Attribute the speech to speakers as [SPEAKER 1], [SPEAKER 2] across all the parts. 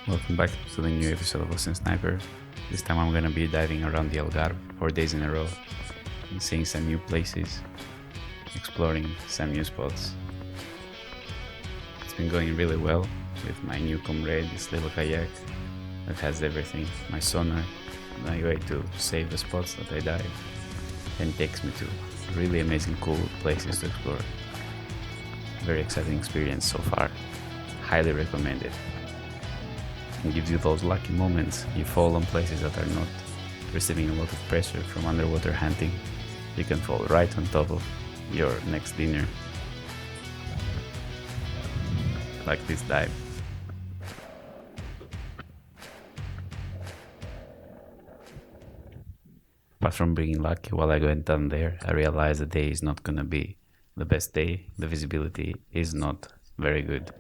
[SPEAKER 1] Welcome back to the new episode of OceanSniper. This time I'm gonna be diving around the Algarve 4 days in a row and seeing some new places, exploring some new spots. It's been going really well with my new comrade, this little kayak that has everything, my sonar, my way to save the spots that I dive, and takes me to really amazing cool places to explore. Very exciting experience so far, highly recommended. And gives you those lucky moments. You fall on places that are not receiving a lot of pressure from underwater hunting. You can fall right on top of your next dinner, like this dive. Apart from being lucky, while I went down there, I realized the day is not gonna be the best day. The visibility is not very good.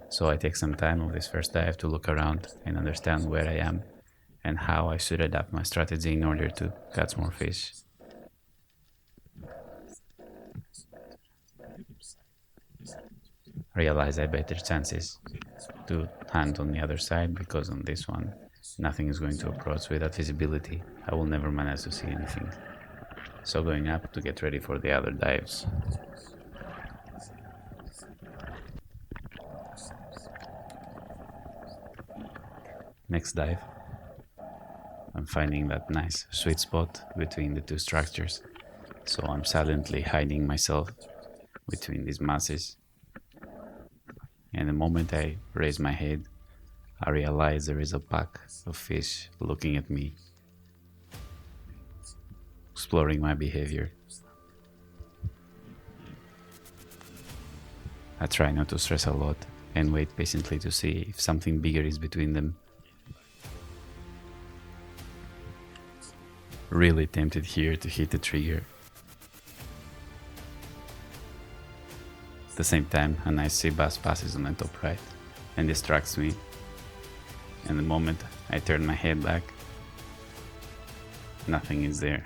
[SPEAKER 1] So I take some time of this first dive to look around and understand where I am and how I should adapt my strategy in order to catch more fish. Realize I have better chances to hunt on the other side because on this one nothing is going to approach without visibility. I will never manage to see anything. So going up to get ready for the other dives. Next dive, I'm finding that nice sweet spot between the two structures, so I'm silently hiding myself between these masses. And the moment I raise my head, I realize there is a pack of fish looking at me, exploring my behavior. I try not to stress a lot and wait patiently to see if something bigger is between them. Really tempted here to hit the trigger. At the same time, a nice sea bass passes on the top right and distracts me. And the moment I turn my head back, nothing is there.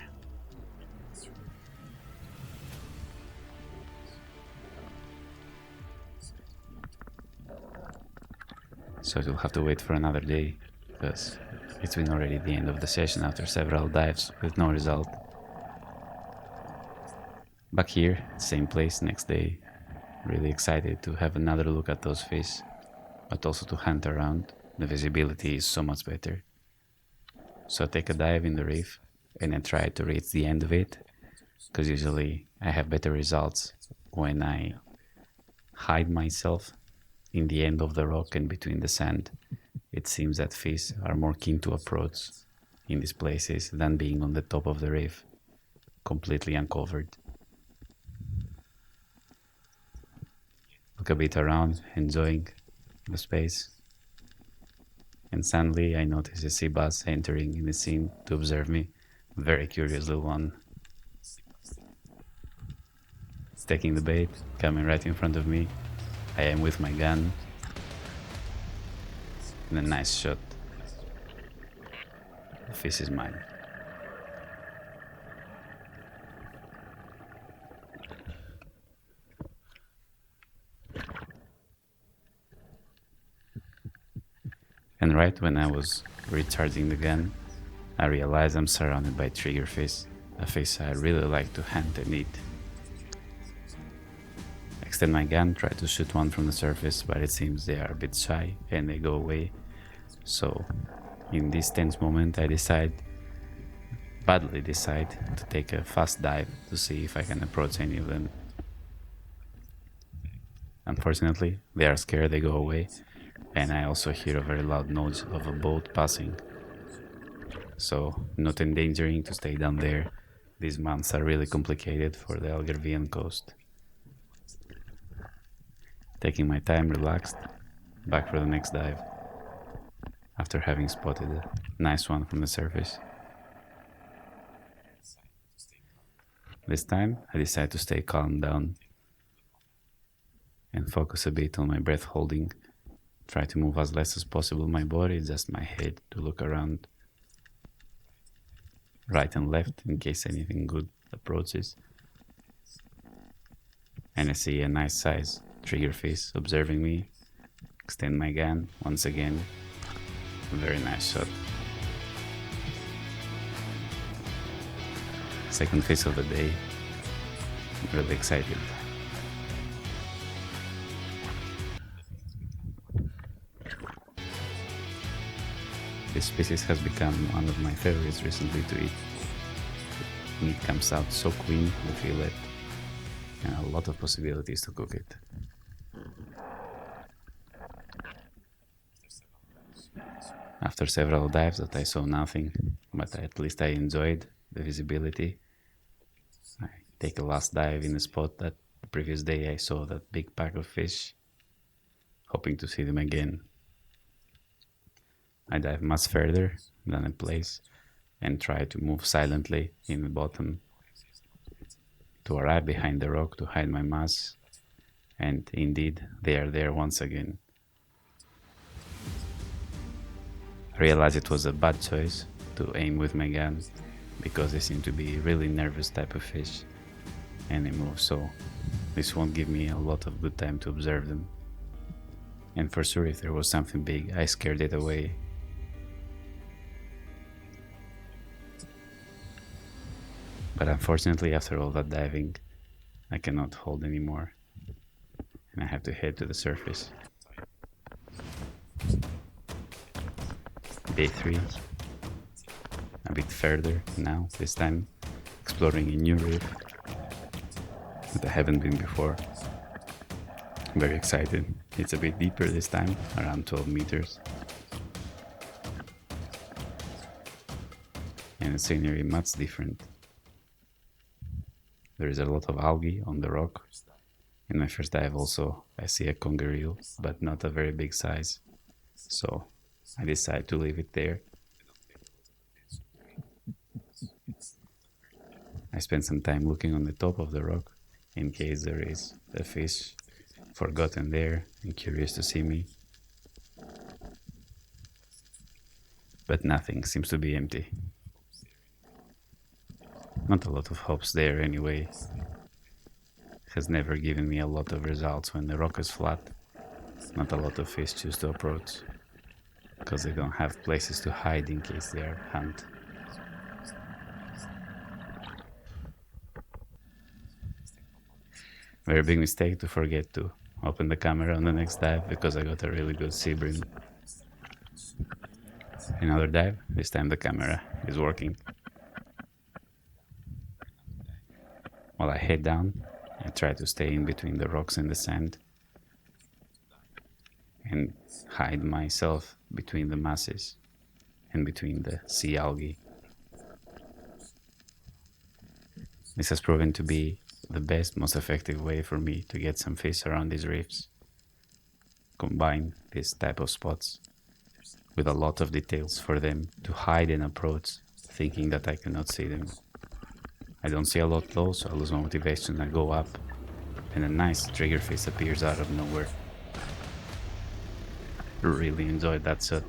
[SPEAKER 1] So you'll have to wait for another day, because it's been already the end of the session after several dives with no result. Back here, same place next day, really excited to have another look at those fish, but also to hunt around. The visibility is so much better. So I take a dive in the reef and I try to reach the end of it, because usually I have better results when I hide myself in the end of the rock and between the sand. It seems that fish are more keen to approach in these places than being on the top of the reef, completely uncovered. Look a bit around, enjoying the space, and suddenly I notice a sea bass entering in the scene to observe me. Very curious little one. It's taking the bait, coming right in front of me. I am with my gun. And a nice shot. The fish is mine. And right when I was recharging the gun, I realized I'm surrounded by triggerfish, a fish I really like to hunt and eat. Extend my gun, try to shoot one from the surface, but it seems they are a bit shy and they go away. So in this tense moment I badly decide to take a fast dive to see if I can approach any of them. Unfortunately, they are scared, they go away, and I also hear a very loud noise of a boat passing. So not endangering to stay down there. These months are really complicated for the Algarvian coast. Taking my time, relaxed, back for the next dive, after having spotted a nice one from the surface. This time I decide to stay calm down and focus a bit on my breath holding, try to move as less as possible my body, just my head, to look around right and left in case anything good approaches. And I see a nice size triggerfish observing me, Extend my gun once again. Very nice shot. Second fish of the day. I'm really excited. This species has become one of my favorites recently to eat. Meat comes out so clean, you feel it, and a lot of possibilities to cook it. After several dives that I saw nothing, but at least I enjoyed the visibility, I take a last dive in a spot that the previous day I saw that big pack of fish, hoping to see them again. I dive much further than a place and try to move silently in the bottom to arrive behind the rock to hide my mass, and indeed they are there once again. I realized it was a bad choice to aim with my gun because they seem to be really nervous type of fish and they move, so this won't give me a lot of good time to observe them. And for sure, if there was something big, I scared it away. But unfortunately, after all that diving, I cannot hold anymore, and I have to head to the surface. Day 3, a bit further now, this time exploring a new reef that I haven't been before. I'm very excited. It's a bit deeper this time, around 12 meters. And the scenery much different. There is a lot of algae on the rock. In my first dive also I see a conger eel, but not a very big size. So I decide to leave it there. I spend some time looking on the top of the rock in case there is a fish forgotten there and curious to see me. But nothing, seems to be empty. Not a lot of hopes there anyway. It has never given me a lot of results when the rock is flat. Not a lot of fish choose to approach, because they don't have places to hide in case they are hunted. Very big mistake to forget to open the camera on the next dive because I got a really good sea bream. Another dive, this time the camera is working. While I head down, I try to stay in between the rocks and the sand and hide myself between the masses and between the sea algae. This has proven to be the best, most effective way for me to get some fish around these reefs. Combine this type of spots with a lot of details for them to hide and approach, thinking that I cannot see them. I don't see a lot though, so I lose my motivation. I go up and a nice triggerfish appears out of nowhere. Really enjoyed that shot.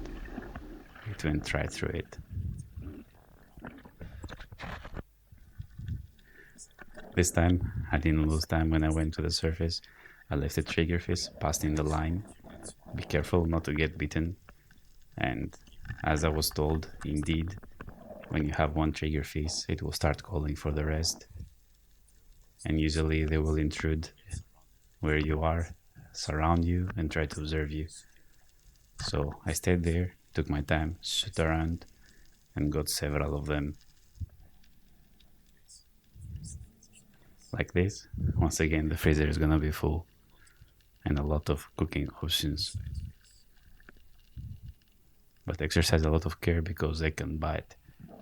[SPEAKER 1] It went right through it. This time I didn't lose time when I went to the surface. I left the triggerfish, passed in the line. Be careful not to get bitten. And as I was told, indeed, when you have one triggerfish, it will start calling for the rest. And usually they will intrude where you are, surround you, and try to observe you. So I stayed there, took my time, shoot around, and got several of them. Like this, once again the freezer is gonna be full, and a lot of cooking options. But exercise a lot of care because they can bite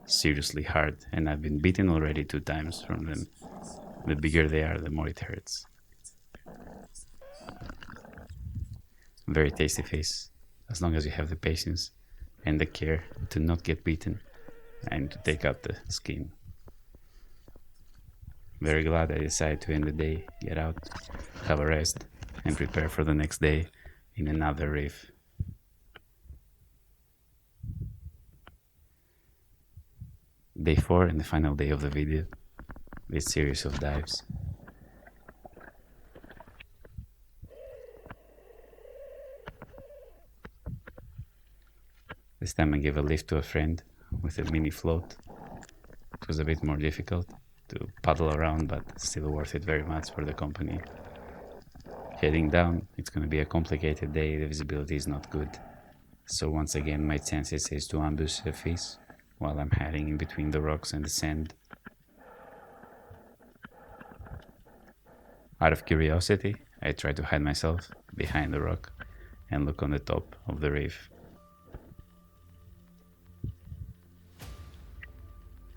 [SPEAKER 1] seriously hard, and I've been bitten already 2 times from them. The bigger they are, the more it hurts. Very tasty fish, as long as you have the patience and the care to not get bitten and to take out the skin. Very glad I decided to end the day, get out, have a rest, and prepare for the next day in another reef. Day 4 and the final day of the video, this series of dives. This time I gave a lift to a friend with a mini float. It was a bit more difficult to paddle around, but still worth it very much for the company. Heading down, it's going to be a complicated day, the visibility is not good. So once again my chances is to ambush a fish while I'm hiding in between the rocks and the sand. Out of curiosity, I try to hide myself behind the rock and look on the top of the reef.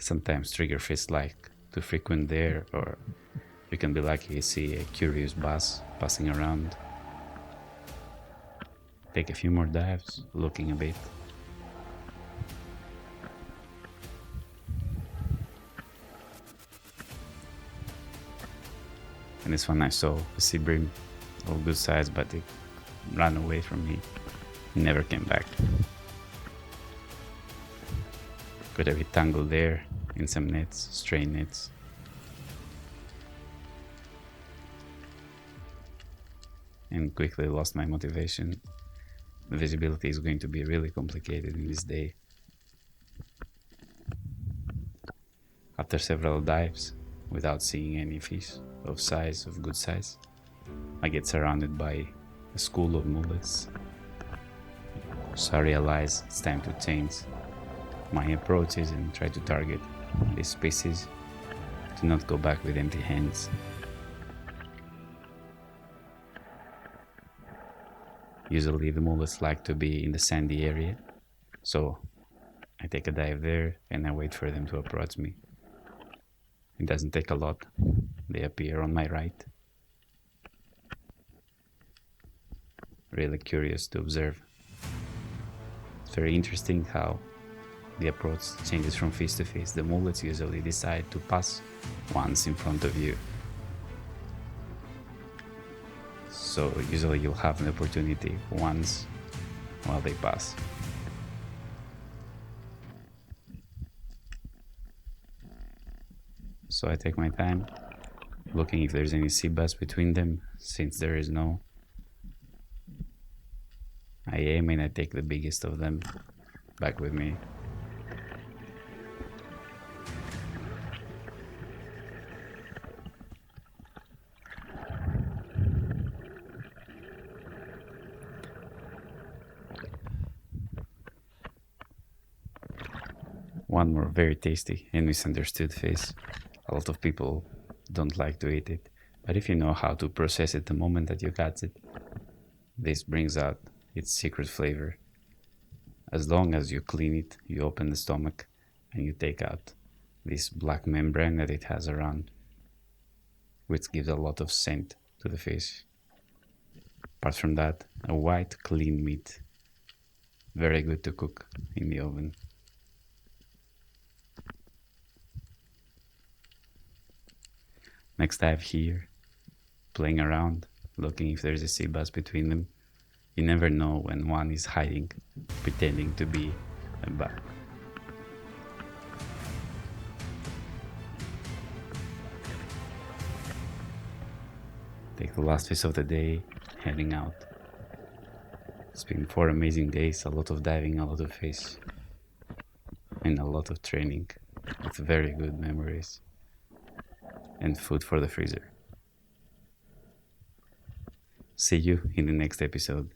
[SPEAKER 1] Sometimes triggerfish like to frequent there, or you can be lucky to see a curious bass passing around. Take a few more dives, looking a bit. And this one I saw a sea bream of good size, but it ran away from me. It never came back. Got a bit tangled there in some nets, stray nets. And quickly lost my motivation. The visibility is going to be really complicated in this day. After several dives, without seeing any fish of good size, I get surrounded by a school of mullets. So I realize it's time to change my approaches and try to target this species, to not go back with empty hands. Usually the mullets like to be in the sandy area, so I take a dive there and I wait for them to approach me. It doesn't take a lot, they appear on my right. Really curious to observe. It's very interesting how the approach changes from fish to fish. The mullets usually decide to pass once in front of you. So usually you'll have an opportunity once while they pass. So I take my time, looking if there's any sea bass between them. Since there is no, I aim and I take the biggest of them back with me. One more very tasty and misunderstood fish. A lot of people don't like to eat it, but if you know how to process it the moment that you catch it, this brings out its secret flavor. As long as you clean it, you open the stomach and you take out this black membrane that it has around, which gives a lot of scent to the fish. Apart from that, a white clean meat, very good to cook in the oven. Next dive here, playing around, looking if there's a sea bass between them. You never know when one is hiding, pretending to be a bass. Take the last fish of the day, heading out. It's been 4 amazing days, a lot of diving, a lot of fish, and a lot of training with very good memories and food for the freezer. See you in the next episode.